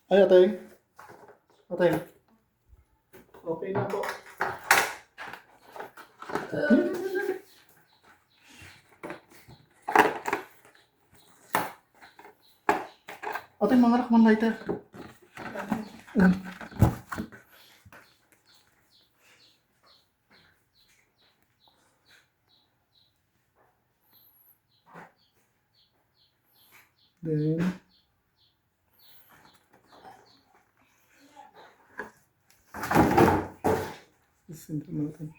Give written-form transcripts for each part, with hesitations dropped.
Ay, atay. Atay. Okay na po. Atay, mga rakman lighter. Then, send mo natin.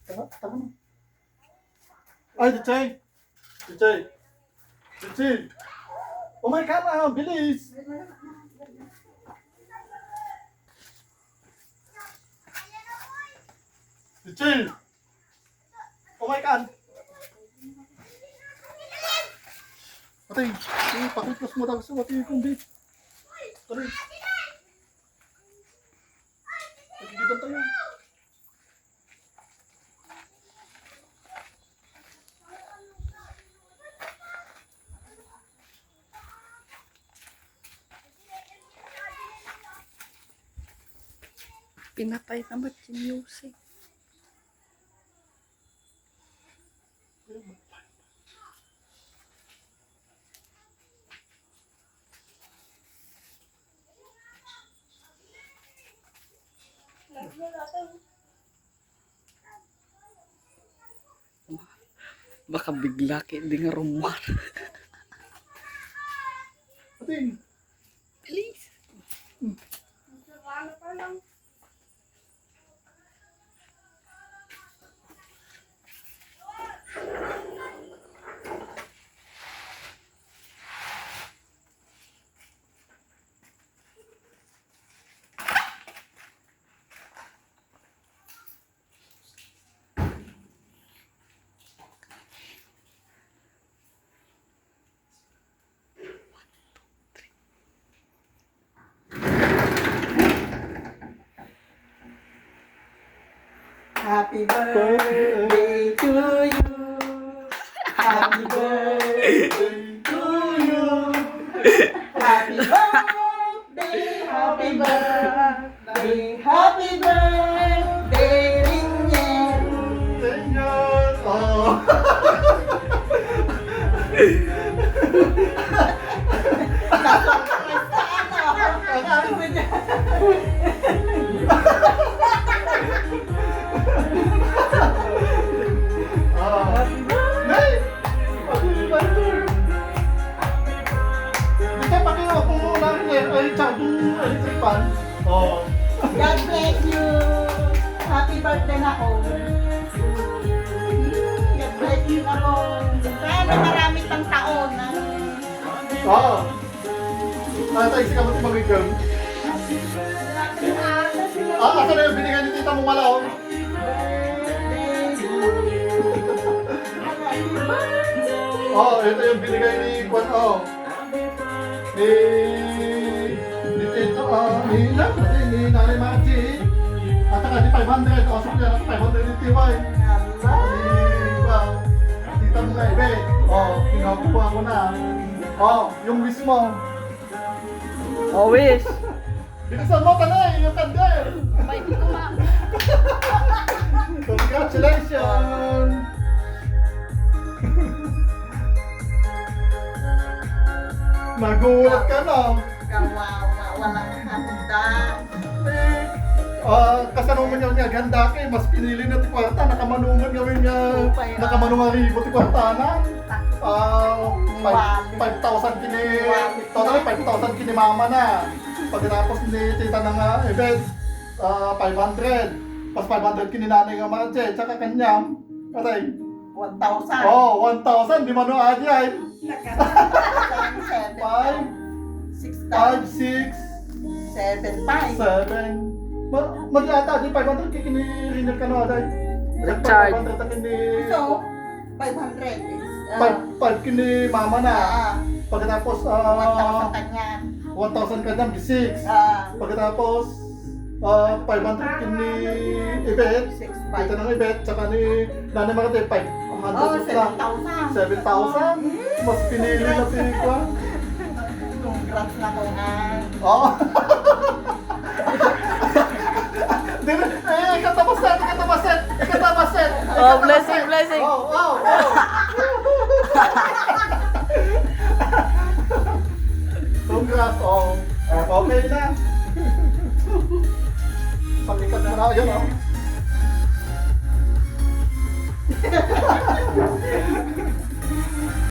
Taka na. Ay, Dichay! Dichay! Dichay! Oh my God, bilis! Dichay! Oh my God! Atay, pakiplos mo daw sa ating kundi. Atay. Nagigitan tayo. Pinatay na ba't yung music? Baka bigla kayo di nga rumar. Atay. Please. Happy birthday to you. Happy birthday to you. Happy birthday, happy birthday, happy birthday, Rinyen. Senyor! Oh! Nay! Happy birthday! Dichay, pakiwa kung muna ay tsaka electric fan. Oh. God bless you. Happy birthday na ako. God bless you ako. Sana marami pang taon. Oo. Tatay, si kamot mag-igam. Asa na yung binigay ni tita mo malaw? Ito yung binigay ni Kwan, ni tito, ni Nanay Margie. At saka di 500, so yan, 500 ni Tiwai. Tita mo nga, ibe. Pinakuha ko na. Yung wish mo. Always. Bilisan mo, tanay, yung kandel. May kuma. Congratulations! Nagulat ka na. Kawawa, walang handa. Kasanungan niya ganda kay mas pinili na ti kwarta, nakamanungan gawin niya, nakamanungan ribo ti kwarta na. 5,000 kini, totally 5,000 kini mama na. Pagkatapos ni tita ng event, 500. Pas 500 kini nanay nga Marje, tsaka kanyang, atay. 1,000. 1,000, di mano aja ay. 7, 5, 6, 7, 5. 7. Mag-ata di 500 kikinirinip ka na aday. Richard. 500 kini. So, 500 is 5 kini mama na. Pagkatapos 1,000 kanya. 1,000 ka na, 6. Pagkatapos 500 ni Ibet. 6,500. Ito ng Ibet, tsaka ni Nanay Marate, 500 Oh, lang. 7,000. 7,000. Mas pinili na si Kwan. Congrats na ko nga. Oo. Ikatabaset! Oh, blessing, blessing. Oh. Congrats, oh. Okay na. Pagkikat mo na, yun, oh.